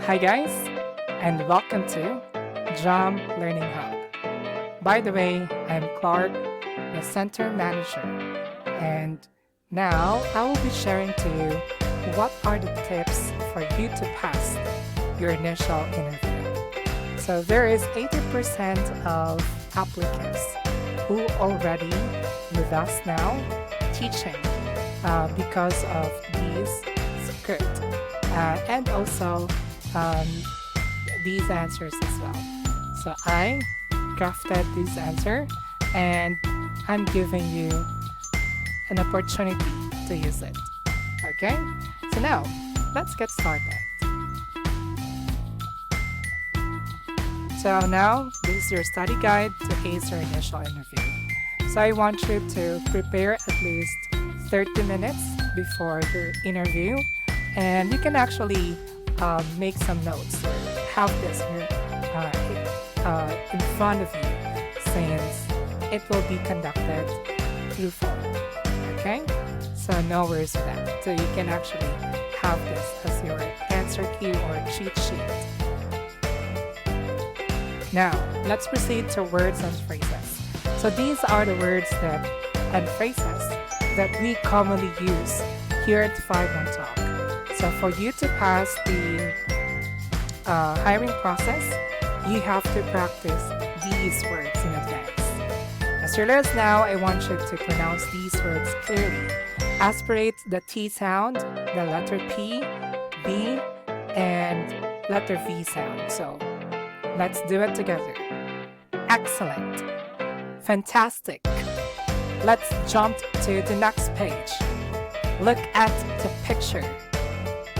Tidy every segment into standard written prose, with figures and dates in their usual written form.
Hi guys, and welcome to Jam Learning Hub. By the way, I'm Clark, the Center Manager, and now I will be sharing to you what are the tips for you to pass your initial interview. So there is 80% of applicants who already with us now teaching because of these script and also these answers as well. So I crafted this answer and I'm giving you an opportunity to use it. Okay? So now, let's get started. So now, this is your study guide to ace your initial interview. So I want you to prepare at least 30 minutes before your interview, and you can actually make some notes or have this here in front of you since it will be conducted through phone. Okay? So no worries with that. So you can actually have this as your answer key or cheat sheet. Now, let's proceed to words and phrases. So these are the words and phrases that we commonly use here at 5-1 Talk. So for you to pass the hiring process, you have to practice these words in advance. As early as now, I want you to pronounce these words clearly. Aspirate the T sound, the letter P, B, and letter V sound. So let's do it together. Excellent. Fantastic. Let's jump to the next page. Look at the picture.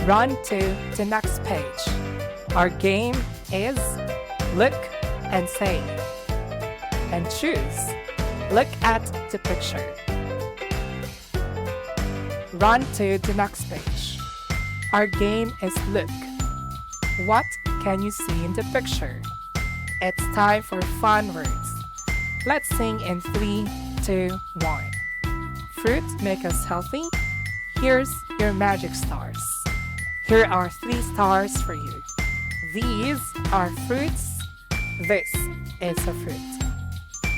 Run to the next page. Our game is look and say. And choose. Look at the picture. Run to the next page. Our game is look. What can you see in the picture? It's time for fun words. Let's sing in 3, 2, 1. Fruit make us healthy. Here's your magic stars. Here are 3 stars for you. These are fruits. This is a fruit.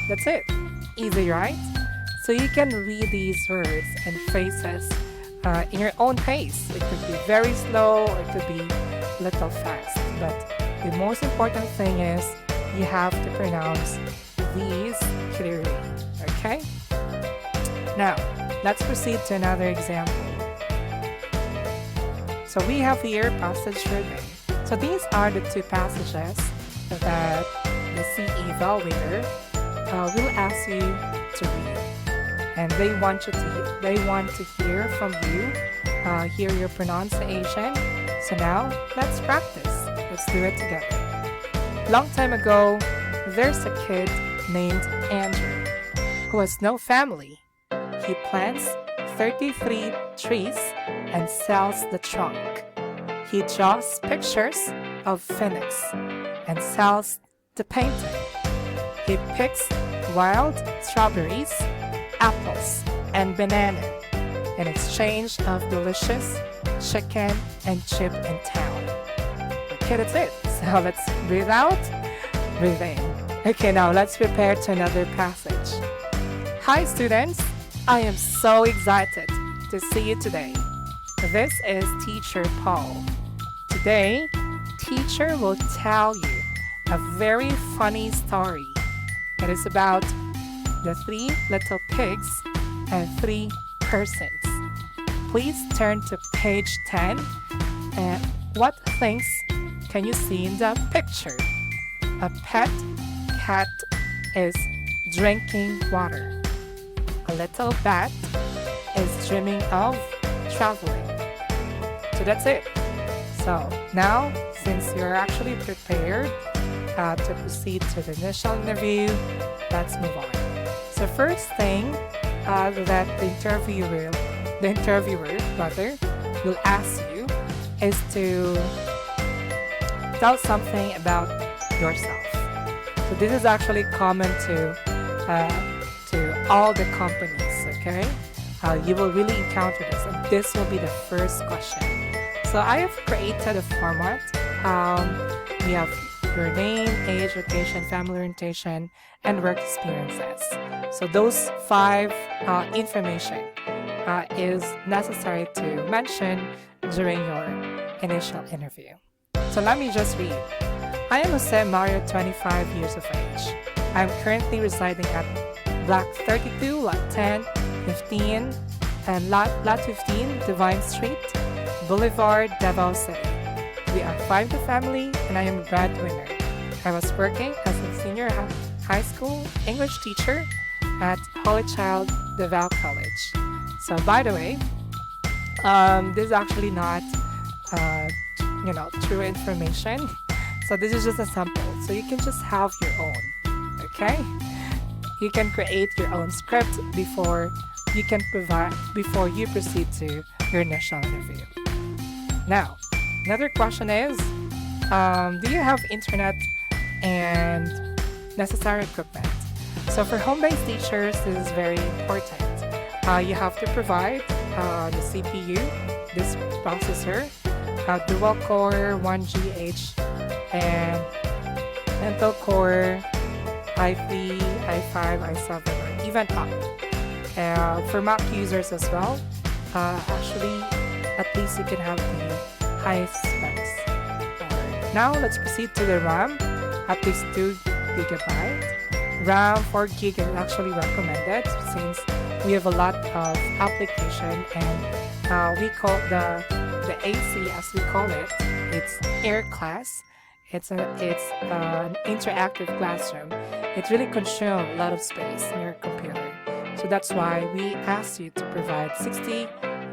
That's it. Easy, right? So you can read these words and phrases in your own pace. It could be very slow or it could be a little fast. But the most important thing is you have to pronounce these clearly. Okay? Now, let's proceed to another example. So we have here passage reading. So these are the 2 passages that the CE evaluator will ask you to read, and they want to hear from you, hear your pronunciation. So now let's practice. Let's do it together. Long time ago, there's a kid named Andrew who has no family. He plants 33 trees and sells the trunk. He draws pictures of Phoenix and sells the painting. He picks wild strawberries, apples, and banana in exchange of delicious chicken and chip in town. Okay, that's it. So let's breathe out, breathe in. Okay, now let's prepare to another passage. Hi students, I am so excited to see you today. This is Teacher Paul. Today, teacher will tell you a very funny story. It is about the 3 little pigs and 3 persons. Please turn to page 10. And what things can you see in the picture? A pet cat is drinking water. A little bat is dreaming of traveling. So that's it. So now, since you're actually prepared to proceed to the initial interview, let's move on. So first thing that the interviewer will ask you is to tell something about yourself. So this is actually common to all the companies, okay? You will really encounter this, and this will be the first question. So I have created a format we have your name, age, location, family orientation, and work experiences. So those five information is necessary to mention during your initial interview. So let me just read. I am Jose Mario, 25 years of age. I am currently residing at Block 32, Lot 10, 15, and Lot 15, Divine Street, Boulevard, Davao City. We are 5 to family, and I am a breadwinner. I was working as a senior high school English teacher at Holy Child Davao College. So by the way, this is actually not, true information. So this is just a sample. So you can just have your own, okay? You can create your own script before you proceed to your initial interview. Now, another question is, do you have internet and necessary equipment? So for home-based teachers, this is very important. You have to provide the CPU, this processor, dual core 1GH, and Intel Core i3, i5, i7, or even up. For Mac users as well, actually, at least you can have the highest specs. Now let's proceed to the RAM, at least 2 GB. RAM 4 GB is actually recommended since we have a lot of application, and we call the AC, as we call it, it's air class. It's an interactive classroom. It really consumes a lot of space in your computer. So that's why we ask you to provide 60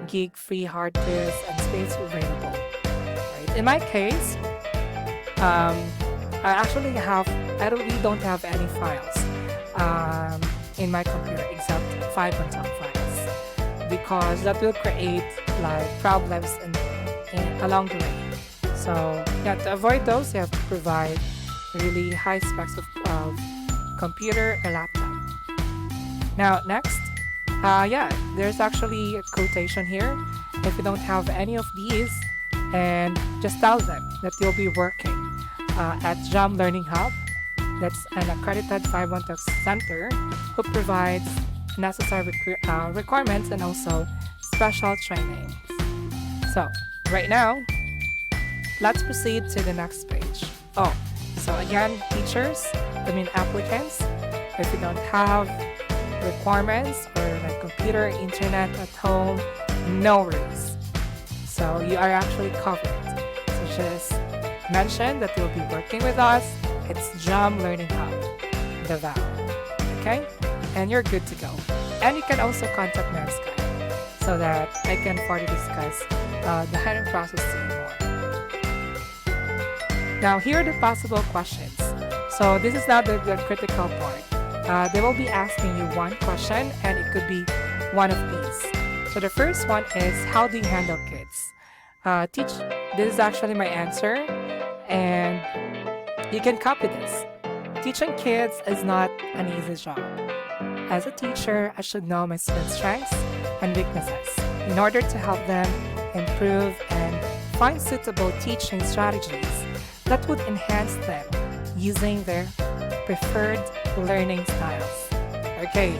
gig free hard disk and space available. Right? In my case, we don't have any files in my computer except 5 on top files, because that will create like problems along the way. So yeah, to avoid those, you have to provide really high specs of computer or laptop. Now next, there's actually a quotation here. If you don't have any of these, and just tell them that you'll be working at JAM Learning Hub. That's an accredited 512 center who provides necessary requirements and also special trainings. So right now, let's proceed to the next page. So again, teachers, applicants, if you don't have requirements or like computer, internet at home, no worries. So you are actually covered. So just mention that you'll be working with us. It's JAM Learning Hub, Davao. Okay? And you're good to go. And you can also contact me on Skype so that I can further discuss the hiring process to you more. Now, here are the possible questions. So this is now the critical part. They will be asking you one question, and it could be one of these. So the first one is, how do you handle kids? This is actually my answer, and you can copy this. Teaching kids is not an easy job. As a teacher, I should know my students' strengths and weaknesses in order to help them improve and find suitable teaching strategies that would enhance them using their preferred learning styles. Okay,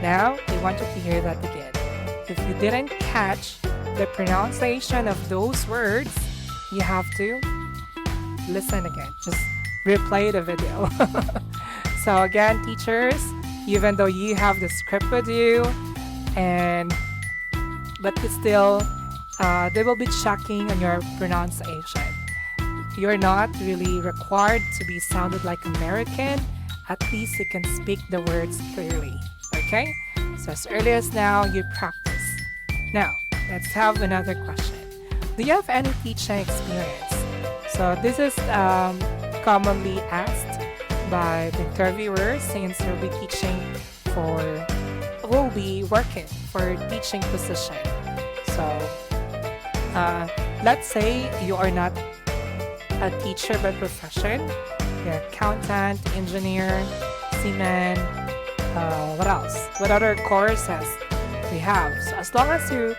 now I want you to hear that again. If you didn't catch the pronunciation of those words, you have to listen again. Just replay the video. So again, teachers, even though you have the script with you, but still, they will be checking on your pronunciation. You're not really required to be sounded like American. At least you can speak the words clearly. Okay? So as early as now, you practice. Now, let's have another question. Do you have any teaching experience? So this is commonly asked by the interviewers, since you'll be working for a teaching position. So let's say you are not a teacher by profession. You're an accountant, engineer, seaman, what else? What other courses we have? So as long as you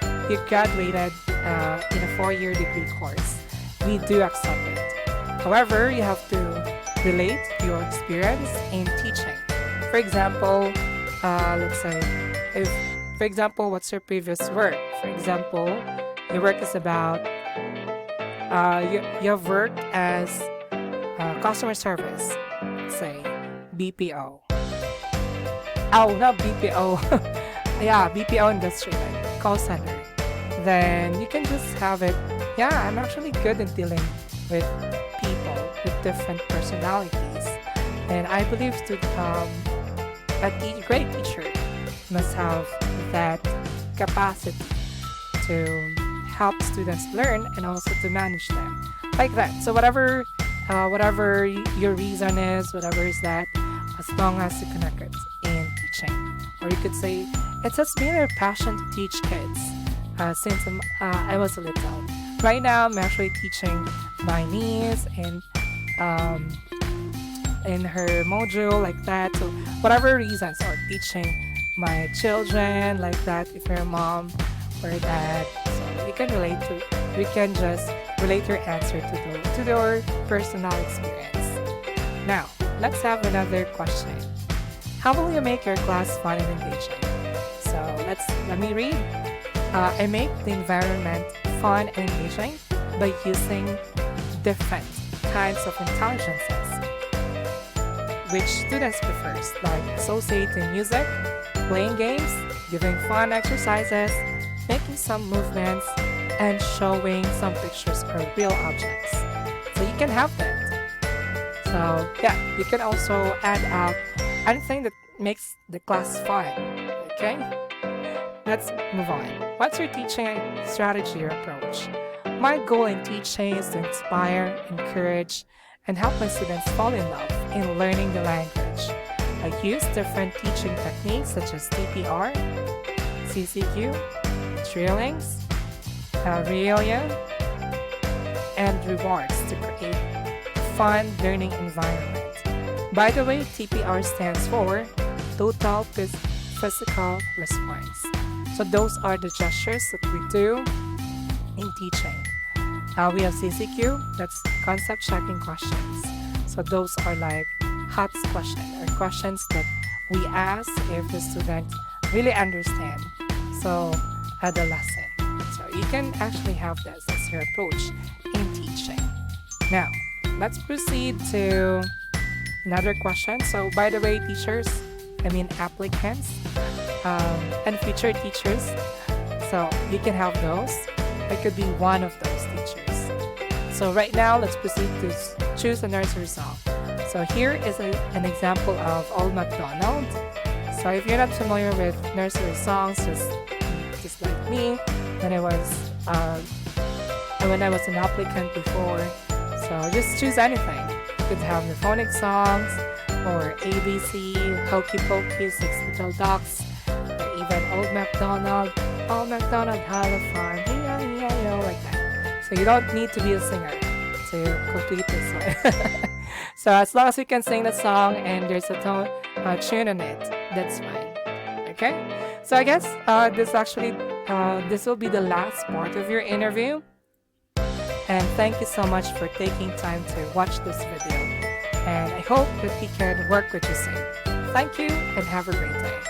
graduated in a 4-year degree course, we do accept it. However, you have to relate your experience in teaching. For example, let's say, if, for example, what's your previous work? For example, your work is about, you have worked as customer service, say, BPO. Oh, not BPO. Yeah, BPO industry, like call center. Then you can just have it. Yeah, I'm actually good in dealing with people with different personalities, and I believe a great teacher must have that capacity to help students learn and also to manage them like that. So whatever your reason is, whatever is that, as long as you connect it in teaching, or you could say it has been a passion to teach kids since I was a little. Right now, I'm actually teaching my niece in her module like that. So whatever reasons, or teaching my children like that. If you're a mom or dad, so you can just relate your answer to their personal experience. Now, let's have another question. How will you make your class fun and engaging? So let me read. I make the environment fun and engaging by using different kinds of intelligences which students prefers, like associating music, playing games, giving fun exercises, making some movements, and showing some pictures or real objects. So you can have that. So yeah, you can also add up anything that makes the class fun. Okay? Let's move on. What's your teaching strategy or approach? My goal in teaching is to inspire, encourage, and help my students fall in love in learning the language. I use different teaching techniques such as TPR, CCQ, drillings, realia, and rewards to create a fun learning environment. By the way, TPR stands for Total Physical Response. So those are the gestures that we do in teaching. We have CCQ, that's concept checking questions. So those are like HOTS questions, or questions that we ask if the student really understand the lesson. So you can actually have this as your approach in teaching. Now, let's proceed to another question. So by the way, applicants and future teachers, so you can have those. I could be one of those teachers. So right now, let's proceed to choose a nursery song. So here is an example of Old MacDonald. So if you're not familiar with nursery songs, just like me, when I was an applicant before, so just choose anything. You could have the phonic songs, or ABC, Hokey Pokey, Six Little Ducks, or even Old MacDonald had a farm, E-I-E-I-O, like that. So you don't need to be a singer to complete this song. So as long as you can sing the song and there's a tune on it, that's fine. Okay? So I guess this will be the last part of your interview. And thank you so much for taking time to watch this video. And I hope that we can work with you soon. Thank you and have a great day.